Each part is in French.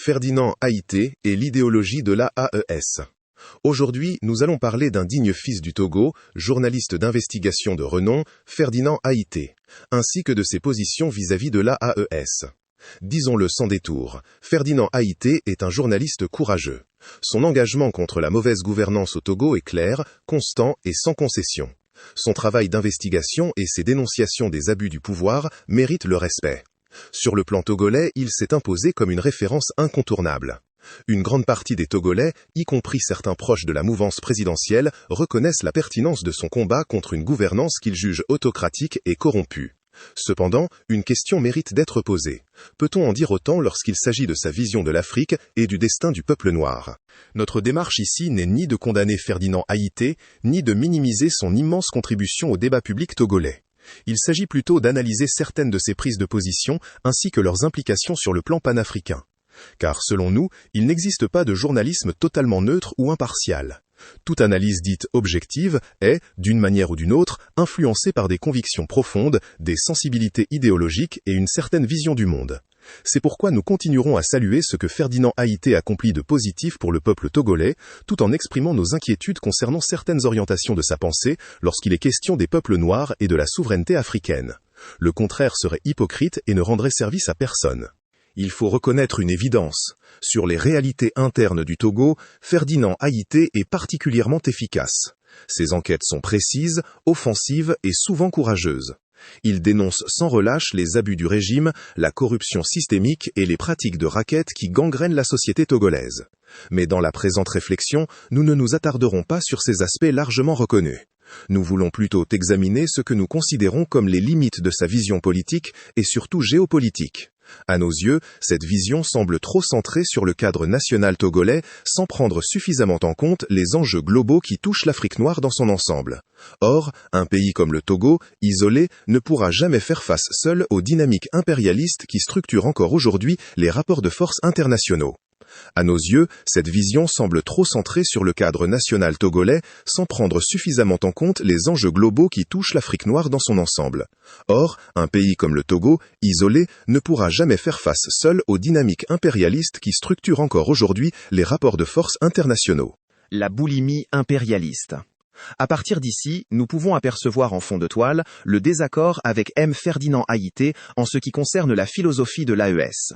Ferdinand Haïté et l'idéologie de l'AES. Aujourd'hui, nous allons parler d'un digne fils du Togo, journaliste d'investigation de renom, Ferdinand Haïté, ainsi que de ses positions vis-à-vis de l'AES. Disons-le sans détour, Ferdinand Haïté est un journaliste courageux. Son engagement contre la mauvaise gouvernance au Togo est clair, constant et sans concession. Son travail d'investigation et ses dénonciations des abus du pouvoir méritent le respect. Sur le plan togolais, il s'est imposé comme une référence incontournable. Une grande partie des Togolais, y compris certains proches de la mouvance présidentielle, reconnaissent la pertinence de son combat contre une gouvernance qu'ils jugent autocratique et corrompue. Cependant, une question mérite d'être posée. Peut-on en dire autant lorsqu'il s'agit de sa vision de l'Afrique et du destin du peuple noir ? Notre démarche ici n'est ni de condamner Ferdinand Haïté, ni de minimiser son immense contribution au débat public togolais. Il s'agit plutôt d'analyser certaines de ses prises de position ainsi que leurs implications sur le plan panafricain. Car selon nous, il n'existe pas de journalisme totalement neutre ou impartial. Toute analyse dite objective est, d'une manière ou d'une autre, influencée par des convictions profondes, des sensibilités idéologiques et une certaine vision du monde. C'est pourquoi nous continuerons à saluer ce que Ferdinand Haïté accomplit de positif pour le peuple togolais, tout en exprimant nos inquiétudes concernant certaines orientations de sa pensée lorsqu'il est question des peuples noirs et de la souveraineté africaine. Le contraire serait hypocrite et ne rendrait service à personne. Il faut reconnaître une évidence. Sur les réalités internes du Togo, Ferdinand Haïté est particulièrement efficace. Ses enquêtes sont précises, offensives et souvent courageuses. Il dénonce sans relâche les abus du régime, la corruption systémique et les pratiques de racket qui gangrènent la société togolaise. Mais dans la présente réflexion, nous ne nous attarderons pas sur ces aspects largement reconnus. Nous voulons plutôt examiner ce que nous considérons comme les limites de sa vision politique et surtout géopolitique. À nos yeux, cette vision semble trop centrée sur le cadre national togolais sans prendre suffisamment en compte les enjeux globaux qui touchent l'Afrique noire dans son ensemble. Or, un pays comme le Togo, isolé, ne pourra jamais faire face seul aux dynamiques impérialistes qui structurent encore aujourd'hui les rapports de force internationaux. À nos yeux, cette vision semble trop centrée sur le cadre national togolais sans prendre suffisamment en compte les enjeux globaux qui touchent l'Afrique noire dans son ensemble. Or, un pays comme le Togo, isolé, ne pourra jamais faire face seul aux dynamiques impérialistes qui structurent encore aujourd'hui les rapports de force internationaux. La boulimie impérialiste. À partir d'ici, nous pouvons apercevoir en fond de toile le désaccord avec M. Ferdinand Haïté en ce qui concerne la philosophie de l'AES.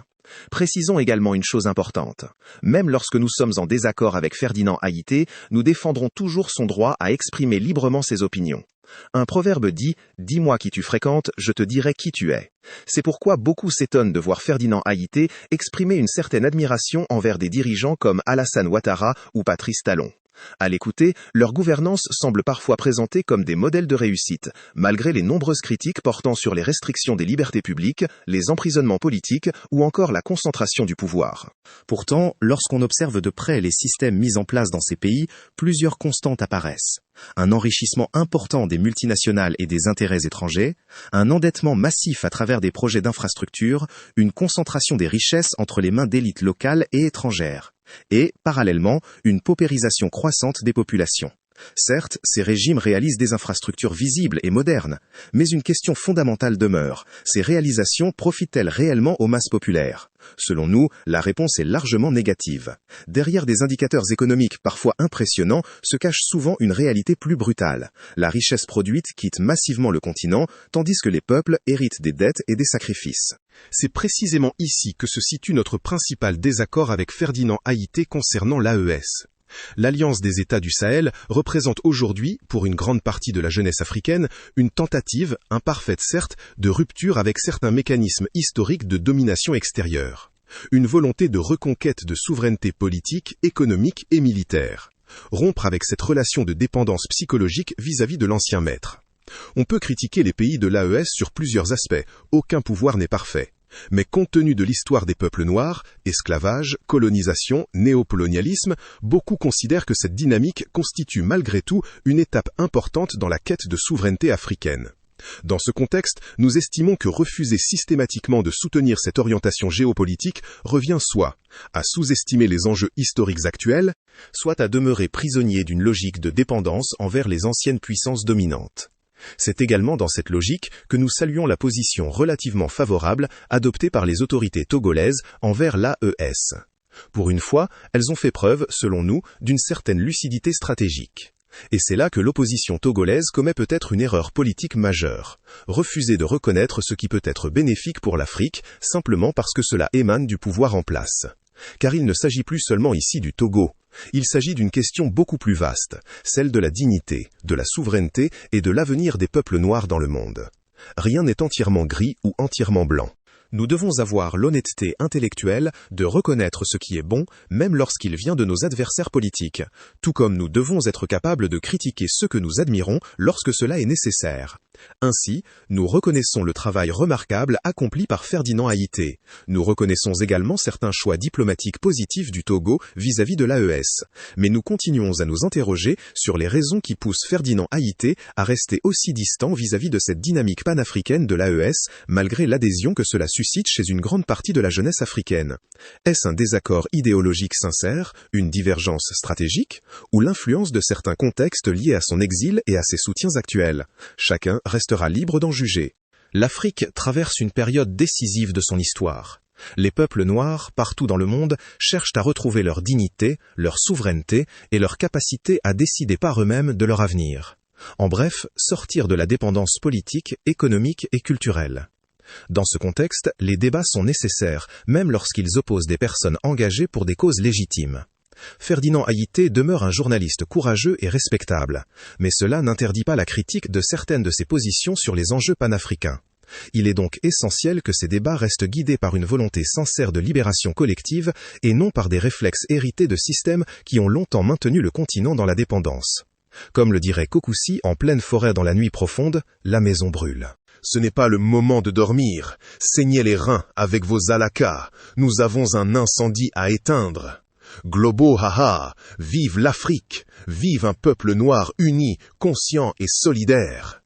Précisons également une chose importante. Même lorsque nous sommes en désaccord avec Ferdinand Haïté, nous défendrons toujours son droit à exprimer librement ses opinions. Un proverbe dit « Dis-moi qui tu fréquentes, je te dirai qui tu es ». C'est pourquoi beaucoup s'étonnent de voir Ferdinand Haïté exprimer une certaine admiration envers des dirigeants comme Alassane Ouattara ou Patrice Talon. À l'écouter, leur gouvernance semble parfois présentée comme des modèles de réussite, malgré les nombreuses critiques portant sur les restrictions des libertés publiques, les emprisonnements politiques ou encore la concentration du pouvoir. Pourtant, lorsqu'on observe de près les systèmes mis en place dans ces pays, plusieurs constantes apparaissent. Un enrichissement important des multinationales et des intérêts étrangers, un endettement massif à travers des projets d'infrastructure, une concentration des richesses entre les mains d'élites locales et étrangères. Et, parallèlement, une paupérisation croissante des populations. Certes, ces régimes réalisent des infrastructures visibles et modernes, mais une question fondamentale demeure. Ces réalisations profitent-elles réellement aux masses populaires ? Selon nous, la réponse est largement négative. Derrière des indicateurs économiques parfois impressionnants se cache souvent une réalité plus brutale. La richesse produite quitte massivement le continent, tandis que les peuples héritent des dettes et des sacrifices. C'est précisément ici que se situe notre principal désaccord avec Ferdinand Haïté concernant l'AES. L'Alliance des États du Sahel représente aujourd'hui, pour une grande partie de la jeunesse africaine, une tentative, imparfaite certes, de rupture avec certains mécanismes historiques de domination extérieure. Une volonté de reconquête de souveraineté politique, économique et militaire. Rompre avec cette relation de dépendance psychologique vis-à-vis de l'ancien maître. On peut critiquer les pays de l'AES sur plusieurs aspects, aucun pouvoir n'est parfait. Mais compte tenu de l'histoire des peuples noirs, esclavage, colonisation, néocolonialisme, beaucoup considèrent que cette dynamique constitue malgré tout une étape importante dans la quête de souveraineté africaine. Dans ce contexte, nous estimons que refuser systématiquement de soutenir cette orientation géopolitique revient soit à sous-estimer les enjeux historiques actuels, soit à demeurer prisonnier d'une logique de dépendance envers les anciennes puissances dominantes. C'est également dans cette logique que nous saluons la position relativement favorable adoptée par les autorités togolaises envers l'AES. Pour une fois, elles ont fait preuve, selon nous, d'une certaine lucidité stratégique. Et c'est là que l'opposition togolaise commet peut-être une erreur politique majeure. Refuser de reconnaître ce qui peut être bénéfique pour l'Afrique, simplement parce que cela émane du pouvoir en place. Car il ne s'agit plus seulement ici du Togo. Il s'agit d'une question beaucoup plus vaste, celle de la dignité, de la souveraineté et de l'avenir des peuples noirs dans le monde. Rien n'est entièrement gris ou entièrement blanc. Nous devons avoir l'honnêteté intellectuelle de reconnaître ce qui est bon, même lorsqu'il vient de nos adversaires politiques, tout comme nous devons être capables de critiquer ceux que nous admirons lorsque cela est nécessaire. Ainsi, nous reconnaissons le travail remarquable accompli par Ferdinand Haïté. Nous reconnaissons également certains choix diplomatiques positifs du Togo vis-à-vis de l'AES. Mais nous continuons à nous interroger sur les raisons qui poussent Ferdinand Haïté à rester aussi distant vis-à-vis de cette dynamique panafricaine de l'AES, malgré l'adhésion que cela suscite chez une grande partie de la jeunesse africaine. Est-ce un désaccord idéologique sincère, une divergence stratégique, ou l'influence de certains contextes liés à son exil et à ses soutiens actuels? Chacun restera libre d'en juger. L'Afrique traverse une période décisive de son histoire. Les peuples noirs, partout dans le monde, cherchent à retrouver leur dignité, leur souveraineté et leur capacité à décider par eux-mêmes de leur avenir. En bref, sortir de la dépendance politique, économique et culturelle. Dans ce contexte, les débats sont nécessaires, même lorsqu'ils opposent des personnes engagées pour des causes légitimes. Ferdinand Haïté demeure un journaliste courageux et respectable, mais cela n'interdit pas la critique de certaines de ses positions sur les enjeux panafricains. Il est donc essentiel que ces débats restent guidés par une volonté sincère de libération collective et non par des réflexes hérités de systèmes qui ont longtemps maintenu le continent dans la dépendance. Comme le dirait Kokoussi en pleine forêt dans la nuit profonde, la maison brûle. Ce n'est pas le moment de dormir. Saignez les reins avec vos alakas. Nous avons un incendie à éteindre. Globo haha, vive l'Afrique, vive un peuple noir uni, conscient et solidaire.